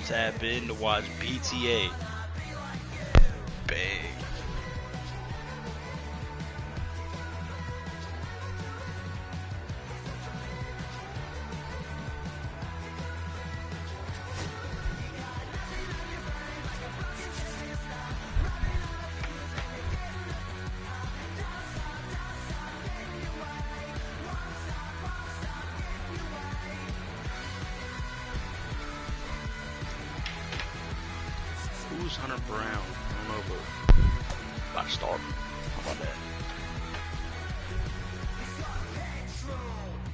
Tap in to watch PTA. Bang. Who's Hunter Brown? I don't know, but about to start. How about that?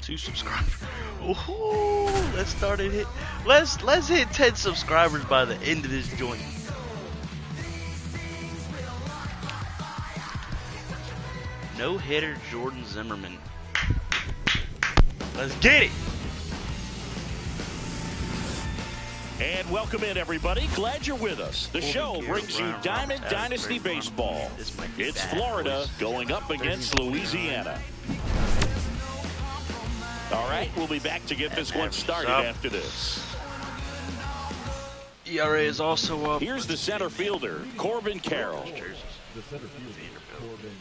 2 subscribers. Ooh, let's start it. Let's hit 10 subscribers by the end of this joint. No hitter Jordan Zimmerman. Let's get it. And welcome in, everybody. Glad you're with us. The show brings you Diamond Dynasty Baseball. It's Florida going up against Louisiana. All right, we'll be back to get this one started after this. ERA is also up. Here's the center fielder, Corbin Carroll. The center fielder, Corbin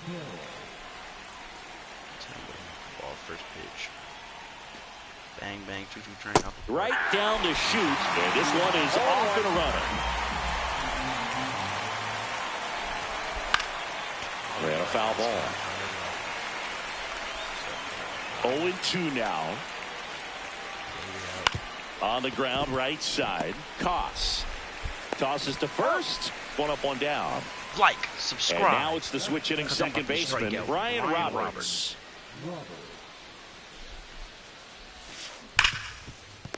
Carroll. Ball first pitch. Bang, bang, choo-choo train up. Right down to shoot, and this one is off and running. Ran a foul ball. 0-2 now. On the ground, right side. Koss tosses to first. One up, one down. Like, subscribe. And now it's the switch hitting second baseman, Ryan Roberts.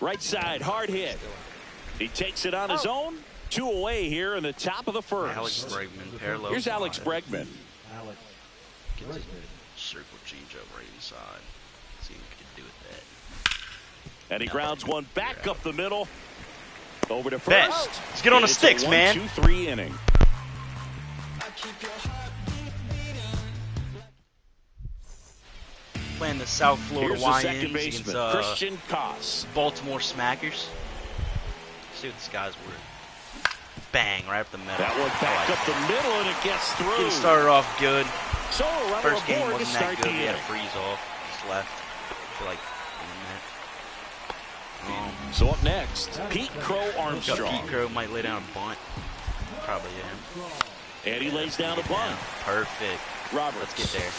Right side, hard hit. He takes it on his own. 2 away here in the top of the first. Alex Bregman, parallel. Here's Alex Bregman. Alex Gets Bregman. a circle change up right inside. See what we can do with that. And he grounds one back up the middle. Over to Bet. first. Let's get on the sticks, man. 1-2-3 inning. Playing the South Florida Here's the second YNs baseman, against Christian Koss. Baltimore Smackers. See what this guy's worth. Bang, right up the middle. That one back up the middle, and it gets through. Getting started off good. So a runner First game aboard to wasn't that start good. the We had a inning. freeze off. Just left for like a minute. So up next, Pete Crow Pete Armstrong. Crow might lay down a bunt. Probably him. And he lays down a bunt. Perfect. Roberts Let's get there.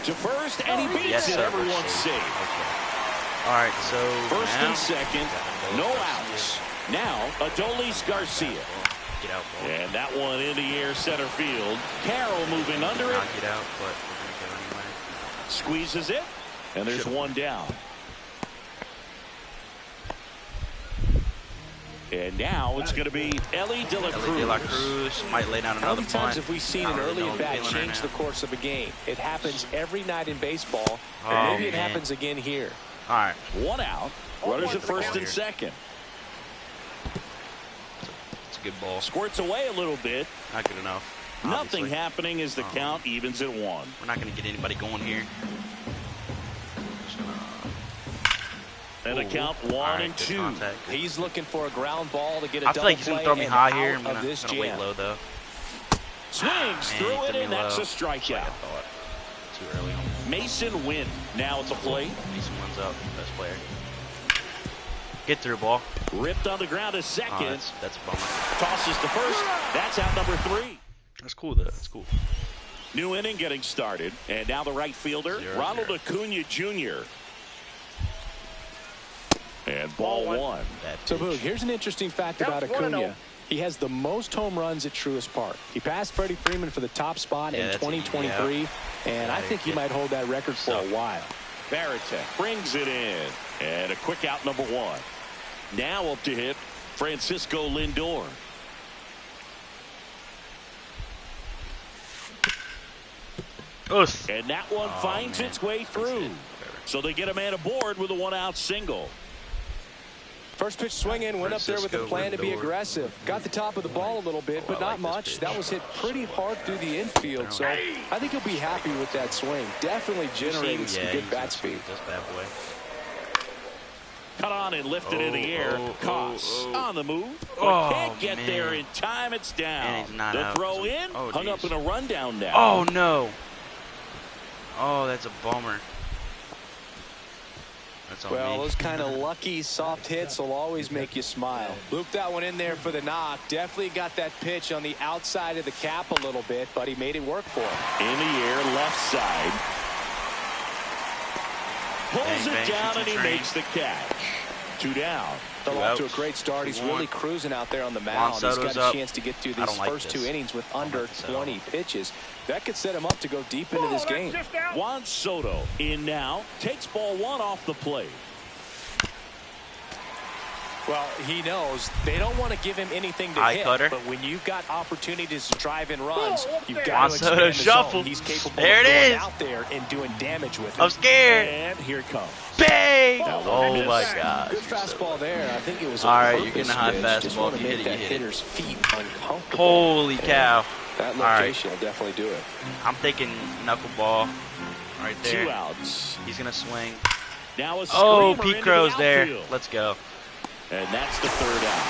to first, and he beats Yes, it. sir. Everyone's safe. Okay. All right, so First now, and second, no outs. Now, Adolis Garcia. Get out, ball. And that one in the air center field. Carroll moving under it. Not get out, but we're going to go anyway. Squeezes it. And there's one down. And now it's going to be Ellie De La Ellie De La Cruz. Cruz might lay down How another many times punt. have we seen an Not really early knowing at bat feeling change right the now. course of a game? It happens every night in baseball, Oh, and maybe it man. happens again here. All right. One out. Runners at first and second. It's a good ball. Squirts away a little bit. Not good enough. Nothing obviously. happening as the count evens at 1. We're not going to get anybody going here. And a count 1 Alright, and good 2. contact. He's looking for a ground ball to get a I feel double like he's going play to throw me and high here. out I'm of going this to wait jam. low, though. Swings through Man, it, threw and me that's low. a Just like I strikeout. thought. Too early. Mason Wynn now at the plate. Mason wins up. Best player. Get through, ball. Ripped on the ground to Oh, second. that's a bummer. Tosses to first. That's out number 3. That's cool, though. That's cool. New inning getting started. And now the right fielder, 0-0. Ronald Acuna Jr. And ball 1. That So, pitch. Boog, here's an interesting fact about Acuna. He has the most home runs at Truist Park. He passed Freddie Freeman for the top spot in that's 2023, and I think he might hold that record for a while. Varitek brings it in. And a quick out number 1. Now up to hit Francisco Lindor. Us. And that one finds man. its way through. So they get a man aboard with a 1-out single. First pitch swing in, went up there with a Francisco plan to be Lindor. aggressive. Got the top of the ball a little bit, but I not like this much. pitch. That was hit pretty hard through the infield, so I think he'll be happy with that swing. Definitely generated some good bat speed. That's bad boy. Cut on and lifted in the air. Koss on the move. Oh, Can't get there in time. It's down. And he's not the out. throw in. Hung up in a rundown now. Oh, no. Oh, that's a bummer. That's on Well, me. those kind of lucky soft hits will always make you smile. Looped that one in there for the knock. Definitely got that pitch on the outside of the cap a little bit, but he made it work for him. In the air, left side. Pulls it down and he makes the catch. 2 down. Fell off to a great start. He's really cruising out there on the mound. He's got a chance to get through these first 2 innings with under 20 pitches. That could set him up to go deep into this game. Juan Soto in now. Takes ball 1 off the plate. Well, he knows they don't want to give him anything to hit, but when you've got opportunities to drive in runs, you've got to expand the zone. He's capable of going out there and doing damage with it. I'm scared. And here it comes. Bang! Oh my God! Good fastball there. I think it was. All right, you're getting a high fastball. If you hit it, you hit hitter's feet uncomfortable. Holy cow! That location will definitely do it. I'm thinking knuckleball right there. 2 outs. He's gonna swing. Now a Pete Crow's there. Let's go. And that's the 3rd out.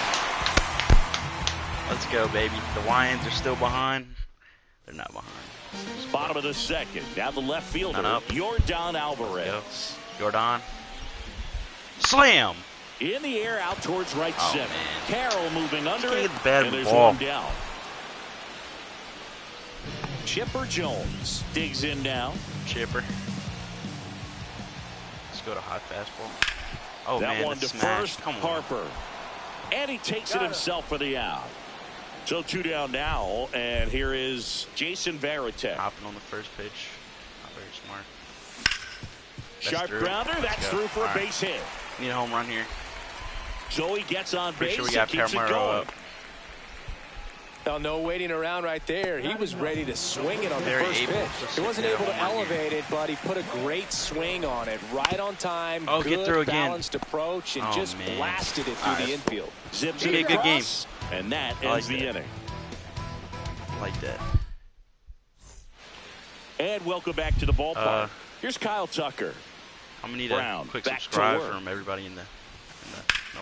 Let's go, baby. The Lions are still behind. They're not behind. Bottom of the 2nd. Now the left fielder, Yordan Alvarez. Jordan. Slam! In the air, out towards right center. Man. Carroll moving under it. And there's ball. 1 down. Chipper Jones digs in now. Chipper. Let's go to high fastball. Oh, that man, one to first. Harper. And he takes it himself for the out. So 2 down now, and here is Jason Varitek. Hopping on the first pitch. Not very smart. Sharp grounder. That's through for a base hit. Need a home run here. So he gets on base. Sure we got keeps it going. up. Oh, no waiting around right there. He was ready to swing it on the first pitch. He wasn't able to elevate it, but he put a great swing on it. Right on time. Oh, good get through again. Balanced approach and just blasted it through the infield. Zips it. Good game. And that ends the inning. I like that. And welcome back to the ballpark. Here's Kyle Tucker. I'm gonna need a quick subscribe from everybody in the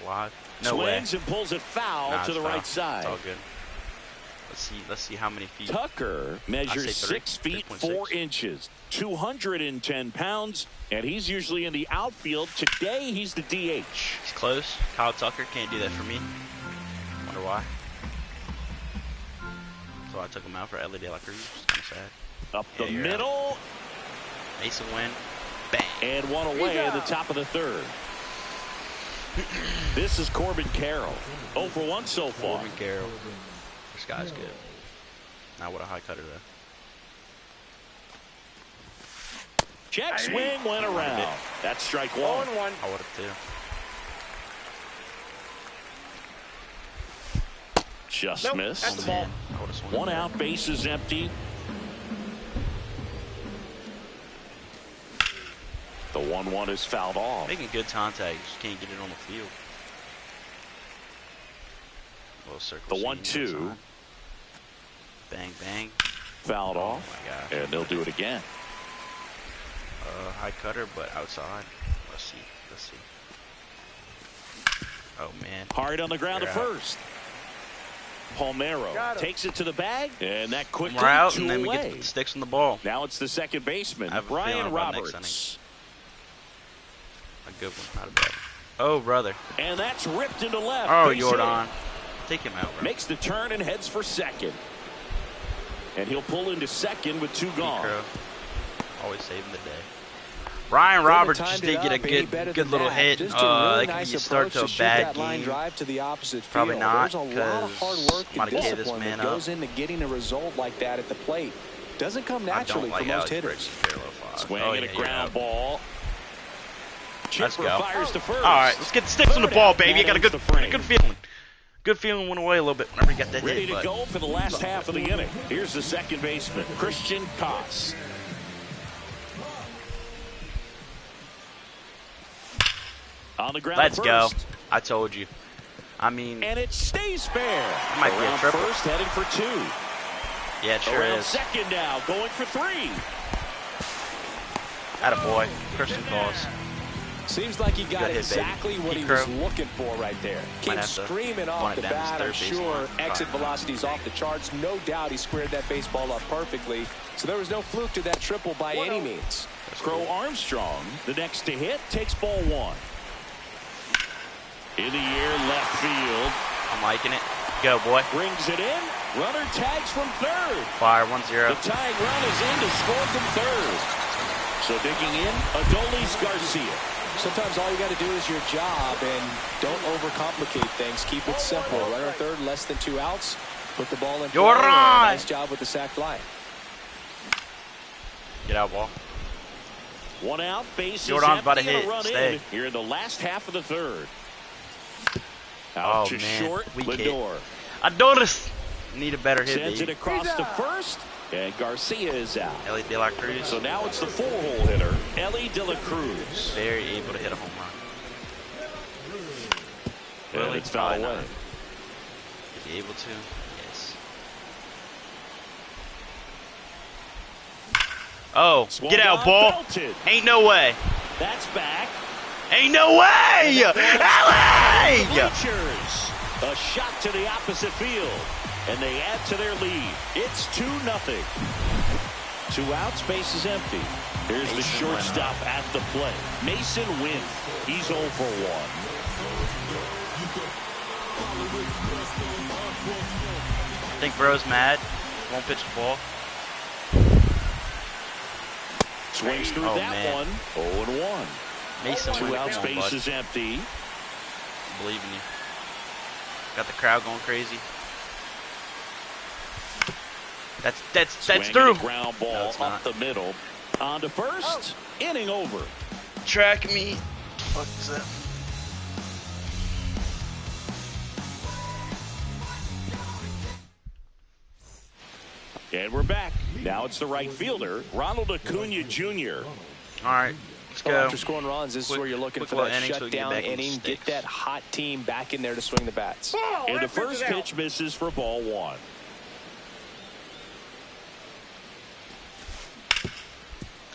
live. No Swings way. And pulls it foul to the right side. It's all good. Let's see how many feet. Tucker measures 6 feet 4 inches, 210 pounds, and he's usually in the outfield. Today he's the DH. He's close. Kyle Tucker can't do that for me. Wonder why. So I took him out for Ellie De La Cruz. Kind of sad. Up the middle. Out. Mason win. Bang. And 1 away at the top of the 3rd. This is Corbin Carroll. 0 for 1 so far. Corbin Carroll. This guy's good. Now what a high cutter though. Check swing went around. That's strike 1. 0-1. I would have too. Just missed. Oh, 1 out, base is empty. The 1-1 is fouled off. Making good contact, you just can't get it on the field. The 1-2. Bang, bang. Fouled off. Oh my gosh. And they'll do it again. High cutter, but outside. Let's see. Oh, man. Hard on the ground to first. Palmeiro takes it to the bag, and that quickly we're out, 2 and then away. we get the sticks on the ball. Now it's the second baseman, Brian Roberts. A good one, not a bad one. Oh, brother. And that's ripped into left. Oh, Jordan. Take him out, bro. Makes the turn and heads for second. And he'll pull into second with 2 gone. Always saving the day. Brian Roberts just did get a good little hit. They can start to a bad game. Probably not, because might have gave this man up. Goes into getting a result like that at the plate. Doesn't come naturally for most hitters. Swing and a ground ball. Let's go. Fires to first. All right, let's get the sticks on the ball, baby. I got a good feeling. Good feeling went away a little bit whenever you got that Ready hit. to go for the last half of the inning. Here's the second baseman, Christian Koss. On the ground. Let's go. I told you. I mean, and it stays fair. Might be a triple. First, heading for 2. Yeah, it sure Around is. second now, going for 3. Attaboy. Christian Koss. Seems like he got exactly what he was looking for right there. Came screaming off the bat. I'm sure exit velocity's off the charts. No doubt he squared that baseball up perfectly. So there was no fluke to that triple by any means. Crow Armstrong, the next to hit, takes ball one. In the air, left field. I'm liking it. Go, boy. Brings it in. Runner tags from third. Fire 1-0. The tying run is in to score from third. So digging in, Adolis Garcia. Sometimes all you got to do is your job and don't overcomplicate things. Keep it simple. Runner third, less than 2 outs. Put the ball in play. Nice job with the sac fly. Get out, ball. 1 out, base is empty, about to hit. Run Stay. In here in the last half of the third. Out to short, Lindor. Adolis need a better hit. Sends it across to first, and Garcia is out. Ellie De La Cruz. So now it's the 4-hole hitter, Ellie De La Cruz. Very able to hit a home run. And it's foul away. Is he able to? Yes. Oh, Swung get out, ball. Belted. Ain't no way. That's back. Ain't no way! LA! Bleachers. A shot to the opposite field. And they add to their lead. It's 2-0. 2 outs, base is empty. Here's the shortstop at the plate. Mason Wynn. He's 0 for 1. I think Bro's mad. Won't pitch the ball. Swings through that one. 0-1. Mason 2 outs, base is empty. I believe in you. Got the crowd going crazy. That's through. Ground ball up the middle. On to first. Inning over. Track me. What's that? And we're back. Now it's the right fielder, Ronald Acuna Jr. All right. Let's go. After scoring runs, this is where you're looking for that shutdown inning. Get that hot team back in there to swing the bats. And the first pitch misses for ball 1.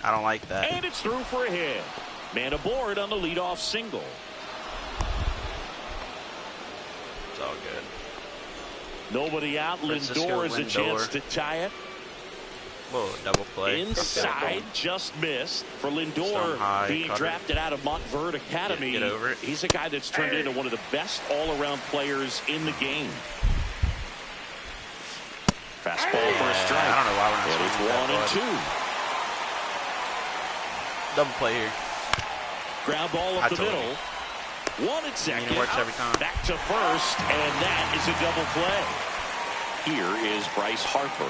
I don't like that. And it's through for a hit. Man aboard on the leadoff single. It's all good. Nobody out. Lindor has a chance to tie it. Whoa, double play. Inside, just missed for Lindor, being drafted out of Montverde Academy. Get over it. He's a guy that's turned into one of the best all-around players in the game. Fastball for a strike. I don't know why we're not swinging. It's 1 and 2. Double play here. Ground ball up the middle. 1 and 2nd. It works every time. Back to first, and that is a double play. Here is Bryce Harper.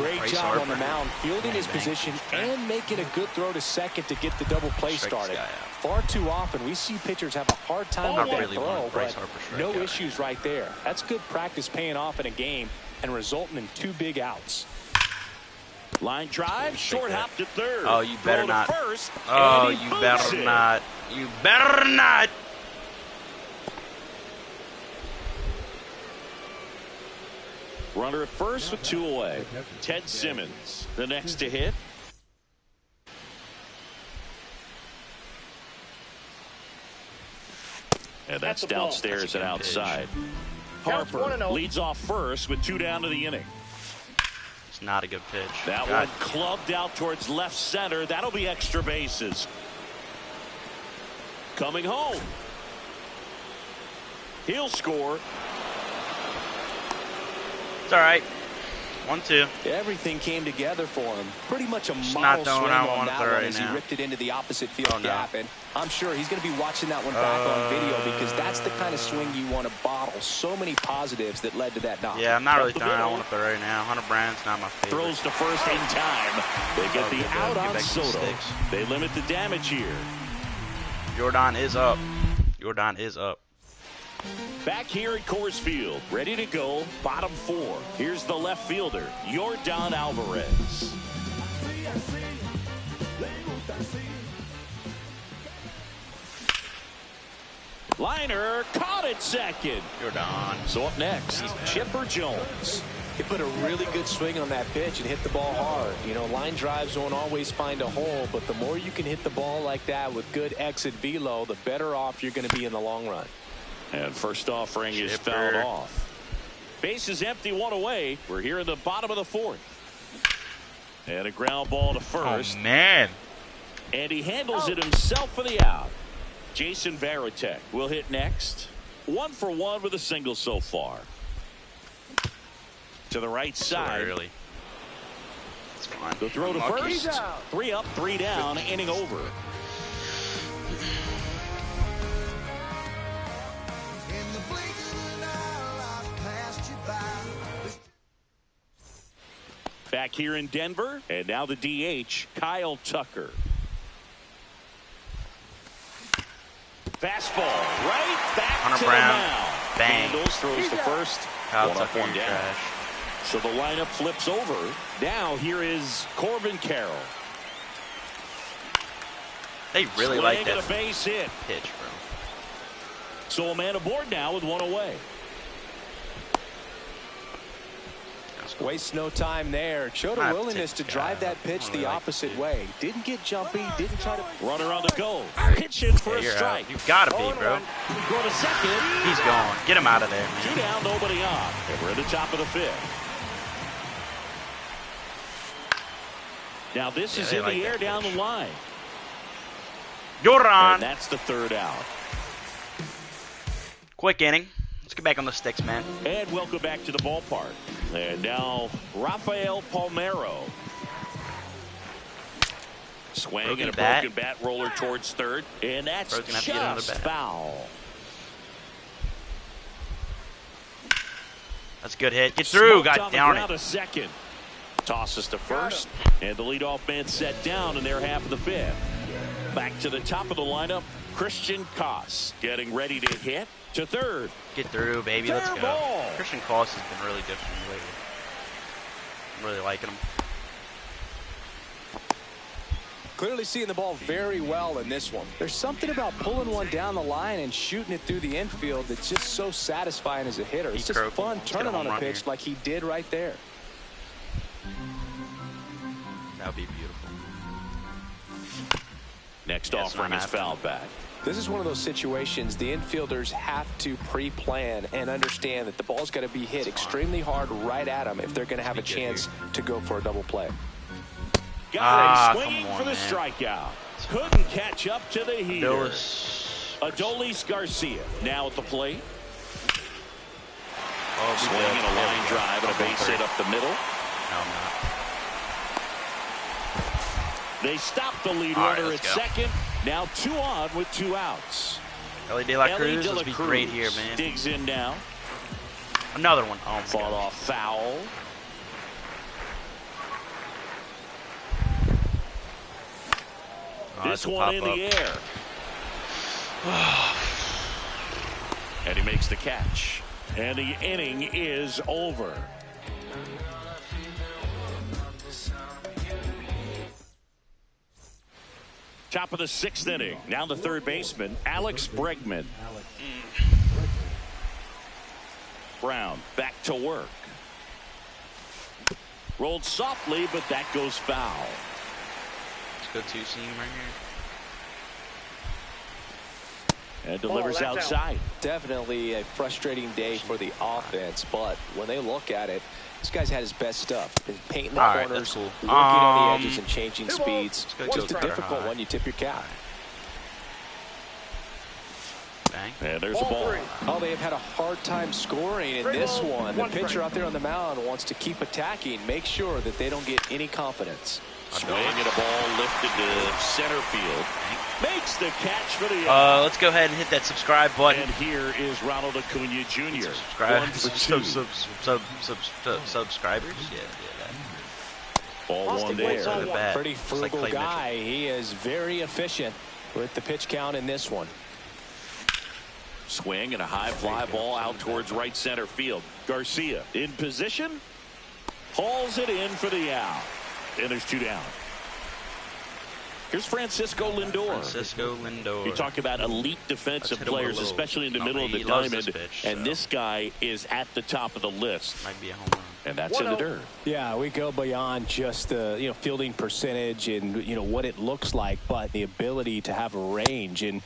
Great job on the mound, fielding his position and making a good throw to second to get the double play started. Far too often we see pitchers have a hard time with that throw, but no issues right there. That's good practice paying off in a game and resulting in 2 big outs. Line drive, short hop to third. Oh, you better not. First, oh, you better not. You better not. Runner at first with 2 away. Ted Simmons, the next to hit. And that's downstairs and outside. Harper leads off first with 2 down to the inning. It's not a good pitch. That one clubbed out towards left center. That'll be extra bases. Coming home. He'll score. It's all right. 1-2. Everything came together for him. Pretty much a model swing on that one as he ripped it into the opposite field gap. And I'm sure he's going to be watching that one back on video because that's the kind of swing you want to bottle. So many positives that led to that knock. Yeah, I'm not really throwing. I want to throw right now. Hunter Brown's not my favorite. Throws to first in time. They get the out on Soto. They limit the damage here. Jordan is up. Jordan is up. Back here at Coors Field, ready to go, bottom 4. Here's the left fielder, Yordan Alvarez. Liner caught at second. Jordan. So up next, Chipper Jones. He put a really good swing on that pitch and hit the ball hard. You know, line drives won't always find a hole, but the more you can hit the ball like that with good exit velo, the better off you're going to be in the long run. And first offering is fouled off. Base is empty, one away. We're here in the bottom of the fourth. And a ground ball to first. Oh, man. And he handles it himself for the out. Jason Varitek will hit next. 1 for 1 with a single so far. To the right side. Early. It's fine. The throw to first. 3 up, 3 down, inning over. Back here in Denver, and now the DH, Kyle Tucker. Fastball right back Hunter to Brown. the mound. Bang. Handles, throws the first. Kyle One up, Tucker, one down. trash. So the lineup flips over. Now here is Corbin Carroll. They really like that a base hit. pitch, bro. So a man aboard now with 1 away. Waste no time there. Showed a willingness to drive that pitch the opposite way. Didn't get jumpy. Didn't try to. Runner on the go. Pitch in for a strike. You've got to be, bro. Go to second. He's gone. Get him out of there, man. 2 down, nobody on. And we're at the top of the 5th. Now this is in the air down the line. You're on. And that's the 3rd out. Quick inning. Let's get back on the sticks, man. And welcome back to the ballpark. And now Rafael Palmeiro. Swing and a broken bat roller towards third. And that's just foul. That's a good hit. Get through. God down it. A second. Tosses to first. And the leadoff man set down in their half of the 5th. Back to the top of the lineup. Christian Koss getting ready to hit to third. Get through, baby. Let's go. Ball. Christian Koss has been really different lately. I'm really liking him. Clearly seeing the ball very well in this one. There's something about pulling one down the line and shooting it through the infield that's just so satisfying as a hitter. It's just fun turning on a pitch like he did right there. That would be beautiful. Next offering is fouled back. This is one of those situations the infielders have to pre-plan and understand that the ball's got to be hit extremely hard right at them if they're going to have a chance to go for a double play. Got him swinging for the strikeout. Couldn't catch up to the heater. Adolis Garcia now at the plate. Swinging a line drive and a base hit up the middle. No, I'm not. They stop the lead runner at second. Now 2 on with 2 outs. Ellie De La Cruz, let's be great here, man. Digs in now. Another one. Oh, fought off foul. This one in the air. And he makes the catch. And the inning is over. Top of the 6th inning. Now the third baseman, Alex Bregman. Brown back to work. Rolled softly, but that goes foul. It's good to see him right here. And delivers outside. Definitely a frustrating day for the offense, but when they look at it, this guy's had his best stuff. Been painting the corners, working on the edges and changing speeds. Just a difficult one. You tip your cap. Bang. And there's a ball. Oh, they have had a hard time scoring in this one. The pitcher out there on the mound wants to keep attacking, make sure that they don't get any confidence. Swing and a ball lifted to center field. Makes the catch for the let's go ahead and hit that subscribe button. And here is Ronald Acuna Jr. Subscribers? Yeah, Ball one there. Pretty frugal guy. He is very efficient with the pitch count in this one. Swing and a high fly ball out towards right center field. Garcia in position. Hauls it in for the out. And there's 2 down. Here's Francisco Lindor. You talk about elite defensive players, especially in the middle of the diamond. And this guy is at the top of the list. Might be a home run. And that's in the dirt. Yeah, we go beyond just the fielding percentage and what it looks like, but the ability to have a range and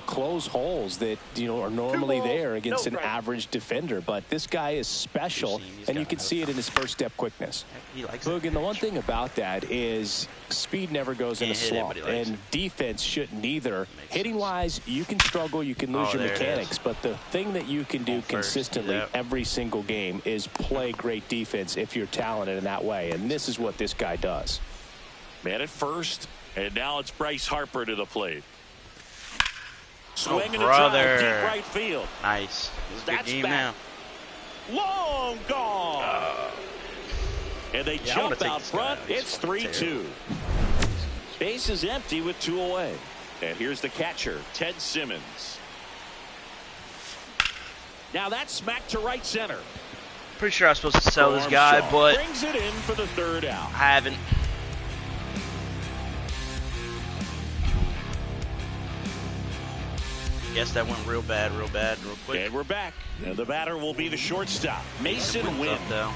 close holes that are normally there against an average defender. But this guy is special, and you can see it in his first step quickness. He likes Boog, and the one thing about that is speed never goes in a slump, and defense shouldn't either. Hitting wise, you can struggle, you can lose your mechanics, but the thing that you can do consistently every single game is play great defense if you're talented in that way, and this is what this guy does. Man at first, and now it's Bryce Harper to the plate. Swinging a drive, deep right field. Nice. That's good game now. Long gone. And they jump out front. It's 3-2. Base is empty with 2 away. And here's the catcher, Ted Simmons. Now that's smacked to right center. Pretty sure I was supposed to sell this guy, but brings it in for the 3rd out. I haven't. Guess that went real bad, real quick. And we're back. And the batter will be the shortstop, Mason Wynn. Though.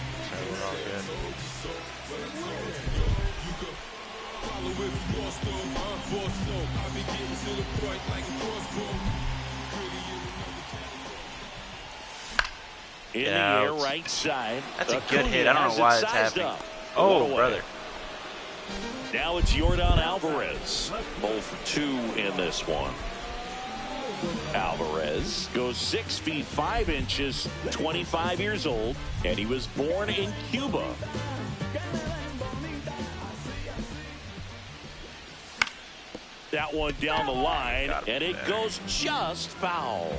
In the air, right side. That's a good hit. I don't know why it's happening. Oh, brother. Now it's Yordan Alvarez. 0 for 2 in this one. Alvarez goes 6 feet 5 inches, 25 years old, and he was born in Cuba. That one down the line, and it goes just foul.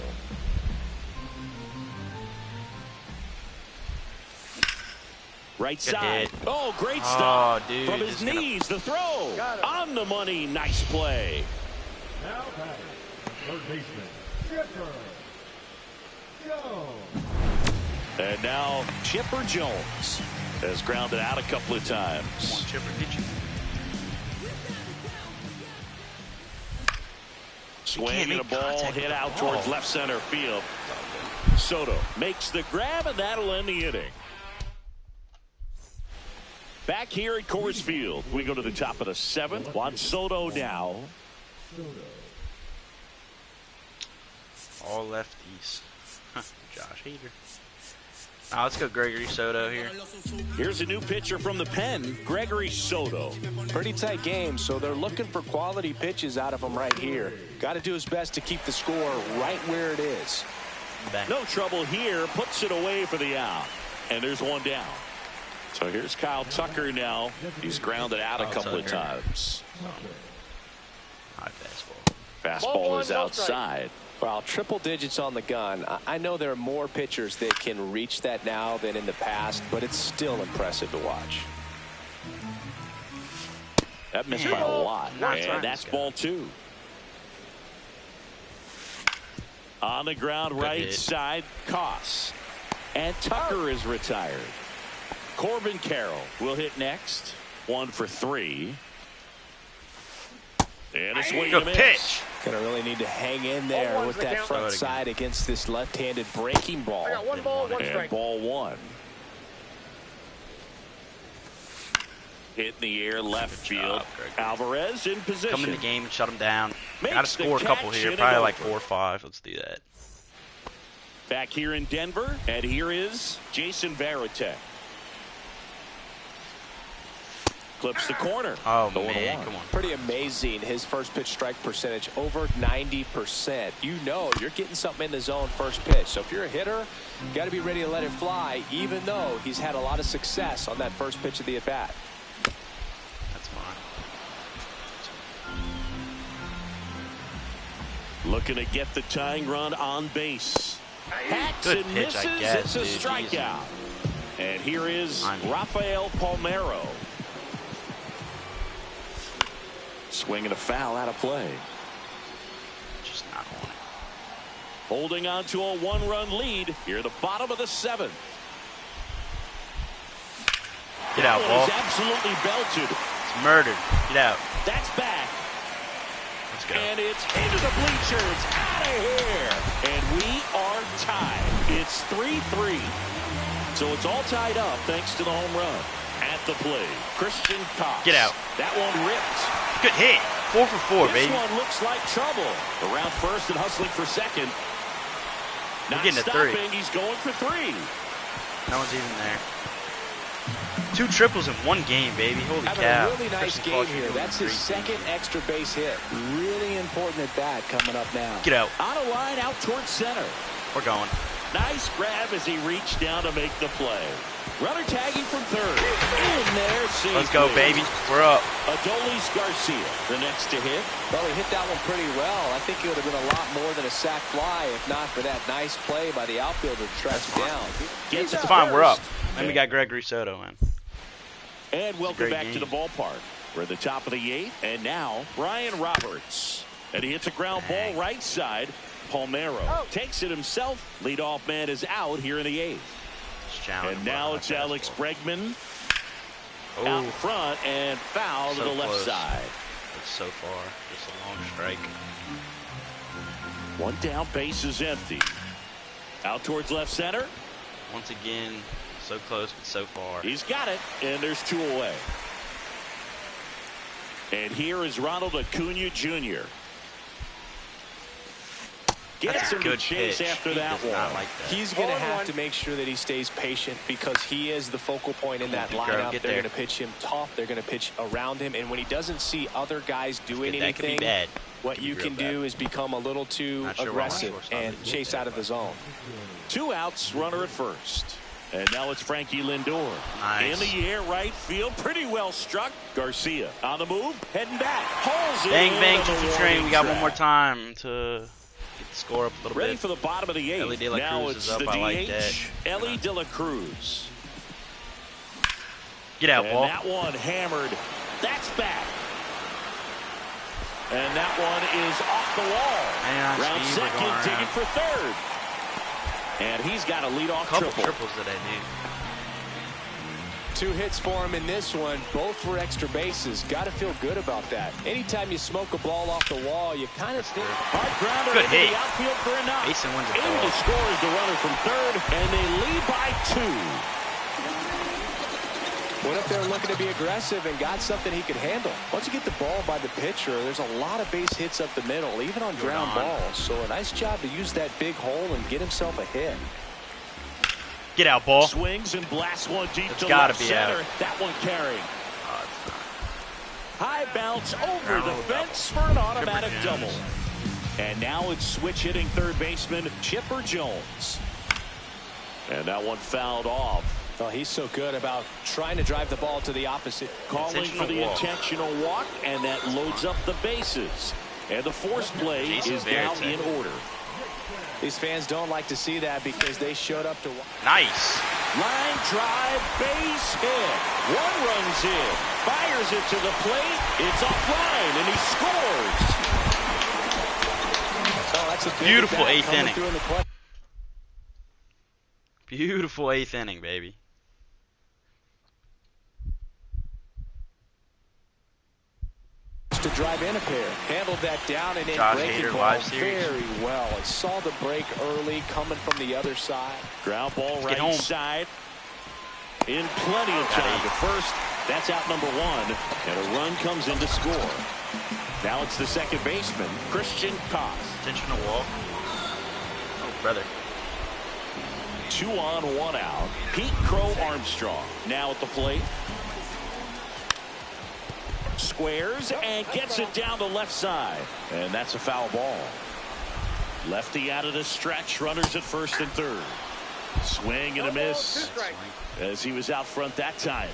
Right side. Oh, great stop. Oh, dude, from his knees. The throw. On the money. Nice play. Now batting, third baseman, Chipper Jones. And now Chipper Jones has grounded out a couple of times. Come on, Chipper, get you. Swinging a ball hit out towards left center field. Soto makes the grab, and that'll end the inning. Back here at Coors Field, we go to the top of the 7th. Juan Soto now. All lefties. Josh Hader. Now let's go Gregory Soto here. Here's a new pitcher from the pen, Gregory Soto. Pretty tight game, so they're looking for quality pitches out of him right here. Got to do his best to keep the score right where it is. Bang. No trouble here, puts it away for the out. And there's one down. So here's Kyle Tucker now. He's grounded out a couple of times. High fastball. Fastball is outside. Well, triple digits on the gun. I know there are more pitchers that can reach that now than in the past, but it's still impressive to watch. That missed by a lot. And that's ball 2. On the ground, right side, Koss. And Tucker is retired. Corbin Carroll will hit next. 1 for 3. And a swing and a miss. Pitch. Gonna really need to hang in there with that front side against this left-handed breaking ball. I got 1 ball, 1 strike. And ball 1. Hit in the air, left field. Alvarez in position. Come in the game and shut him down. Got to score a couple here, probably like 4 or 5. Let's do that. Back here in Denver, and here is Jason Varitek. Clips the corner. Oh, man, come on. Pretty amazing. His first pitch strike percentage over 90%. You know you're getting something in the zone first pitch. So if you're a hitter, you got to be ready to let it fly, even though he's had a lot of success on that first pitch of the at-bat. That's mine. Looking to get the tying run on base. Hacks and misses. I guess, it's a strikeout. And here is Rafael Palmeiro. Swinging a foul out of play. Just not on it. Holding on to a 1-run lead here at the bottom of the 7th. Get out, ball. Absolutely belted. It's murdered. Get out. That's back. Let's go. And it's into the bleachers. Out of here. And we are tied. It's 3-3. So it's all tied up thanks to the home run. At the plate, Christian Koss. Get out. That one ripped. Good hit. 4 for 4, baby. This one looks like trouble. Around first and hustling for second. We're Not getting a stopping. 3. He's going for 3. No one's even there. 2 triples in 1 game, baby. Holy Having cow. a really nice game here. That's his second extra base hit. Really important at that coming up now. Get out. On a line out towards center. We're going. Nice grab as he reached down to make the play. Runner tagging from third. In there, safely. Let's go, baby. We're up. Adolis Garcia, the next to hit. Well, he hit that one pretty well. I think it would have been a lot more than a sac fly if not for that nice play by the outfielder to track him down. Gets It's it fine. We're up. first. And we got Gregory Soto in. And welcome back game. to the ballpark. We're at the top of the 8th, and now Brian Roberts. And he hits a ground ball right side. Palmeiro takes it himself. Leadoff man is out here in the 8th. And now it's Alex Bregman out front and foul to the left side. It's so far. Just a long strike. One down, base is empty. Out towards left center. Once again, so close but so far. He's got it, and there's 2 away. And here is Ronald Acuna Jr. Gets him to chase after that one. Like that. He's going to have to make sure that he stays patient because he is the focal point in that lineup. They're going to pitch him tough. They're going to pitch around him. And when he doesn't see other guys doing anything, what you can do is become a little too aggressive and chase out of the zone. 2 outs, runner at first. And now it's Frankie Lindor. Nice. In the air, right field. Pretty well struck. Garcia on the move. Heading back. Hauls it Bang, in bang, on the choo-choo train. We got warning one more track. time to get the score up a little Ready bit. for the bottom of the 8th. Ellie De La Now Cruz it's is up. the I like that. DH, Ellie De La Cruz. Get out, And ball. that one hammered. That's back. And that one is off the wall. Man, Round Steve, we're second, going digging around. for third. And he's got a leadoff Couple triple. triples today, dude. 2 hits for him in this one, both for extra bases. Got to feel good about that. Anytime you smoke a ball off the wall, you kind of think. Hard grounder Good into hit. the outfield for a knock. Mason wins it, Able though. to score is the runner from third, and they lead by 2. What if they're looking to be aggressive and got something he could handle? Once you get the ball by the pitcher, there's a lot of base hits up the middle, even on ground balls. So a nice job to use that big hole and get himself a hit. Get out, ball. Swings and blasts one deep It's to gotta left be center. out. That one carrying. High bounce over the Ground fence for an automatic Chipper double. Jones. And now it's switch hitting third baseman Chipper Jones. And that one fouled off. Well, he's so good about trying to drive the ball to the opposite. Calling for the walk. intentional walk, and that loads up the bases. And the force play Jason is now Varitek. in order. These fans don't like to see that because they showed up to. Nice. Line drive, base hit. One runs in, fires it to the plate. It's offline, and he scores. Oh, that's a big Beautiful at bat 8th coming inning. through in the play. Beautiful 8th inning, baby. To drive in a pair. Handled that down and in Josh breaking Hader ball live series. very well. It saw the break early coming from the other side. Ground ball Get right home. side. In plenty of time to first. That's out number 1. And a run comes in to score. Now it's the second baseman, Christian Koss. Intentional walk. Oh, brother. 2 on, 1 out. Pete Crow Armstrong now at the plate. Squares and gets it down the left side. And that's a foul ball. Lefty out of the stretch. Runners at first and third. Swing and a miss as he was out front that time.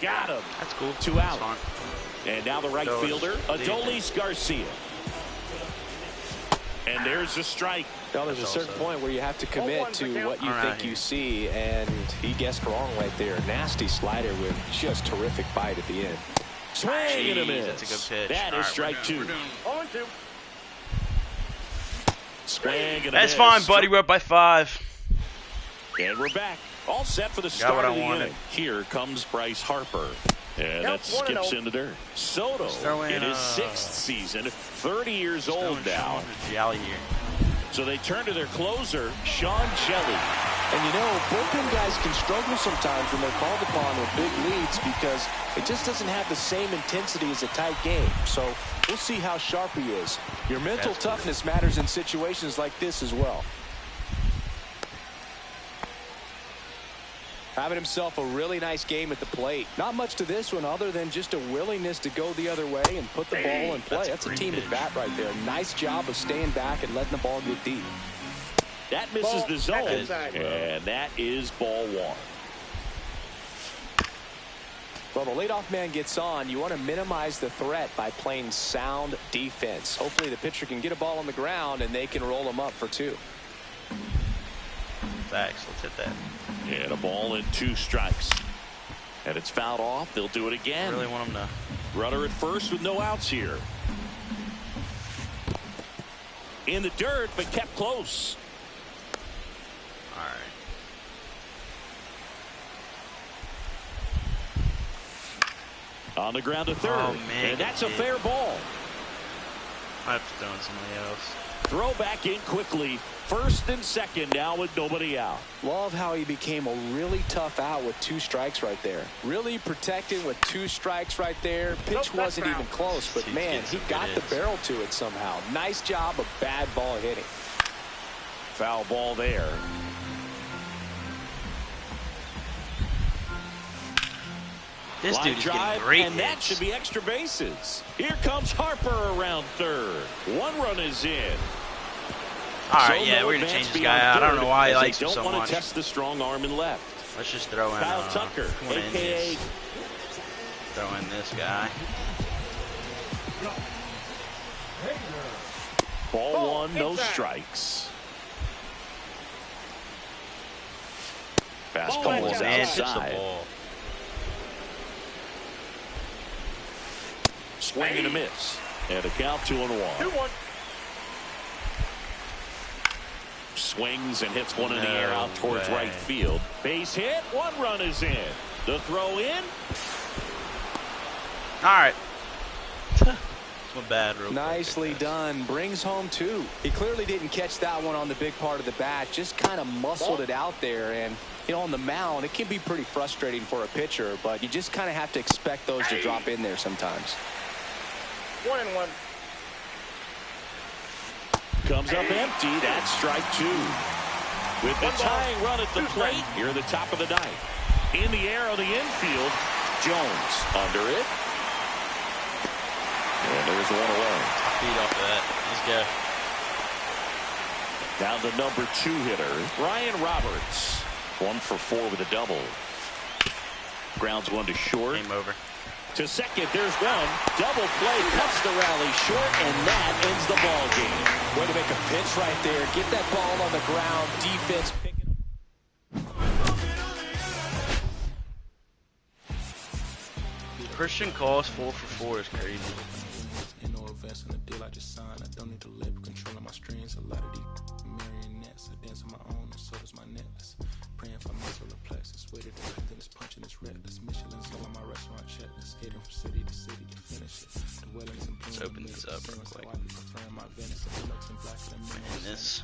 Got him. That's cool. 2 out. That's fine. And now the right So fielder, it's- Adolis Garcia. And there's the strike. Well, there's a certain point where you have to commit to what you think you see, and he guessed wrong right there. Nasty slider with just terrific bite at the end. Swing and a Jeez, miss. that's a good pitch. That All is right, strike we're 2. doing- Swing and a That's miss. fine, buddy. We're up by 5. And we're back. All set for the Got start what of I the wanted. inning. Here comes Bryce Harper. And that skips into dirt. Soto throw in, in his 6th season, 30 years old now. Gialli here. So they turn to their closer, Sean Shelley. And you know, bullpen guys can struggle sometimes when they're called upon with big leads because it just doesn't have the same intensity as a tight game. So we'll see how sharp he is. Your mental toughness matters in situations like this as well. Having himself a really nice game at the plate. Not much to this one other than just a willingness to go the other way and put the ball in play. That's a team at bat right there. Nice job of staying back and letting the ball get deep. That misses the zone, and that is ball one. Well, the leadoff man gets on. You want to minimize the threat by playing sound defense. Hopefully the pitcher can get a ball on the ground and they can roll him up for 2. Thanks. Let's hit that. And a ball and 2 strikes. And it's fouled off. They'll do it again. I really want him to. Runner at first with no outs here. In the dirt, but kept close. All right. On the ground to third. Oh, man, and that's a fair ball. I have to throw in somebody else. Throw back in quickly. First and second now with nobody out. Love how he became a really tough out with 2 strikes right there. Really protected with 2 strikes right there. Pitch wasn't even close, but man, he got the barrel to it somehow. Nice job of bad ball hitting. Foul ball there. This dude is getting great and that should be extra bases. Here comes Harper around third. 1 run is in. All right, yeah, we're going to change this guy out. I don't know why he likes him so much. Don't want to test the strong arm in left. Let's just throw in Kyle Tucker, a.k.a. Throw in this guy. Ball 1, no strikes. Fastball is outside. Swing and a miss. And a count 2-1. 2-1. Swings and hits one in the air out towards right field. Base hit. 1 run is in. The throw in. All right. One bad. Nicely done. Brings home 2. He clearly didn't catch that one on the big part of the bat. Just kind of muscled it out there. And, you know, on the mound, it can be pretty frustrating for a pitcher, but you just kind of have to expect those to drop in there sometimes. 1-1. Comes up empty. That's strike 2. With the tying run at the plate, here at the top of the 9th. In the air on the infield, Jones under it. And there's 1 away. Feed off of that. Let's go. Down to number 2 hitter, Ryan Roberts. 1 for 4 with a double. Grounds 1 to short. Game over. To second, there's 1. Double play, cuts the rally short, and that ends the ball game. Way to make a pitch right there. Get that ball on the ground. Defense picking up. Christian Cause 4 for 4 is crazy. In no advance on the deal I just signed. I don't need to live controlling my strings. A lot of these marionettes. I dance on my own, and so does my necklace. Praying for my solar plexus. Waited to then it's punching this reckless. Michelin's all on my restaurant checklist. Skating from city to city to finish it. The Wellington Let's open this up real quick. And this.